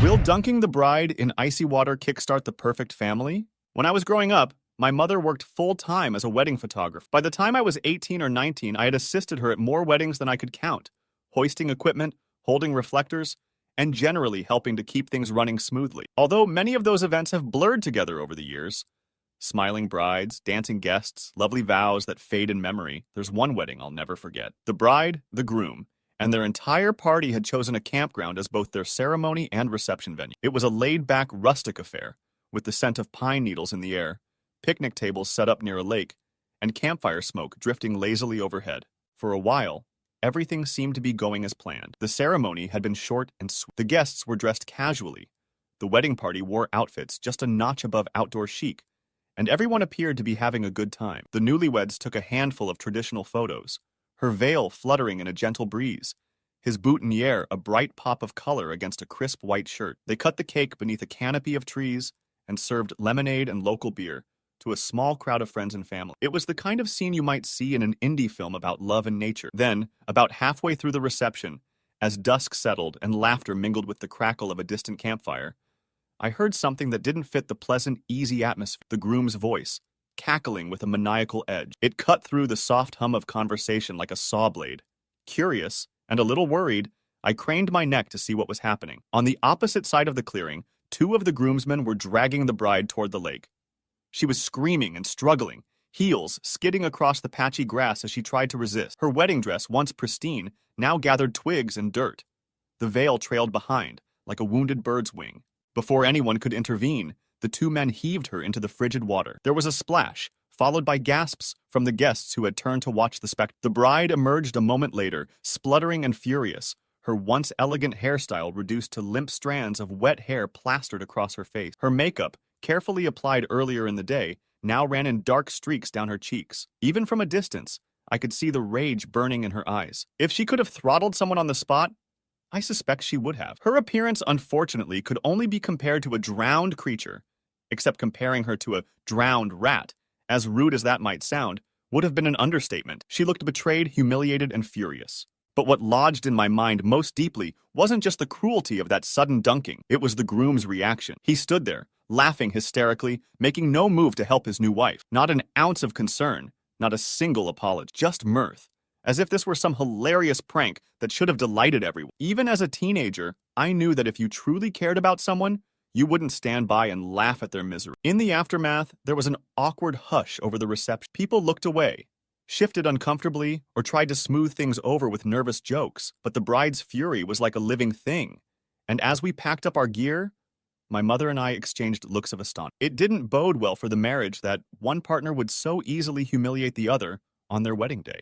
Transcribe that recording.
Will dunking the bride in icy water kickstart the perfect family? When I was growing up, my mother worked full-time as a wedding photographer. By the time I was 18 or 19, I had assisted her at more weddings than I could count, hoisting equipment, holding reflectors, and generally helping to keep things running smoothly. Although many of those events have blurred together over the years, smiling brides, dancing guests, lovely vows that fade in memory, there's one wedding I'll never forget. The bride, the groom, and their entire party had chosen a campground as both their ceremony and reception venue. It was a laid-back, rustic affair, with the scent of pine needles in the air, picnic tables set up near a lake, and campfire smoke drifting lazily overhead. For a while, everything seemed to be going as planned. The ceremony had been short and sweet. The guests were dressed casually. The wedding party wore outfits just a notch above outdoor chic, and everyone appeared to be having a good time. The newlyweds took a handful of traditional photos, her veil fluttering in a gentle breeze, his boutonniere a bright pop of color against a crisp white shirt. They cut the cake beneath a canopy of trees and served lemonade and local beer to a small crowd of friends and family. It was the kind of scene you might see in an indie film about love and nature. Then, about halfway through the reception, as dusk settled and laughter mingled with the crackle of a distant campfire, I heard something that didn't fit the pleasant, easy atmosphere. The groom's voice, cackling with a maniacal edge. It cut through the soft hum of conversation like a saw blade. Curious, and a little worried, I craned my neck to see what was happening. On the opposite side of the clearing, two of the groomsmen were dragging the bride toward the lake. She was screaming and struggling, heels skidding across the patchy grass as she tried to resist. Her wedding dress, once pristine, now gathered twigs and dirt. The veil trailed behind, like a wounded bird's wing. Before anyone could intervene, the two men heaved her into the frigid water. There was a splash, followed by gasps from the guests who had turned to watch the spectacle. The bride emerged a moment later, spluttering and furious, her once elegant hairstyle reduced to limp strands of wet hair plastered across her face. Her makeup, carefully applied earlier in the day, now ran in dark streaks down her cheeks. Even from a distance, I could see the rage burning in her eyes. If she could have throttled someone on the spot, I suspect she would have. Her appearance, unfortunately, could only be compared to a drowned creature, except comparing her to a drowned rat, as rude as that might sound, would have been an understatement. She looked betrayed, humiliated, and furious. But what lodged in my mind most deeply wasn't just the cruelty of that sudden dunking, it was the groom's reaction. He stood there, laughing hysterically, making no move to help his new wife. Not an ounce of concern, not a single apology, just mirth, as if this were some hilarious prank that should have delighted everyone. Even as a teenager, I knew that if you truly cared about someone, you wouldn't stand by and laugh at their misery. In the aftermath, there was an awkward hush over the reception. People looked away, shifted uncomfortably, or tried to smooth things over with nervous jokes, but the bride's fury was like a living thing. And as we packed up our gear, my mother and I exchanged looks of astonishment. It didn't bode well for the marriage that one partner would so easily humiliate the other on their wedding day.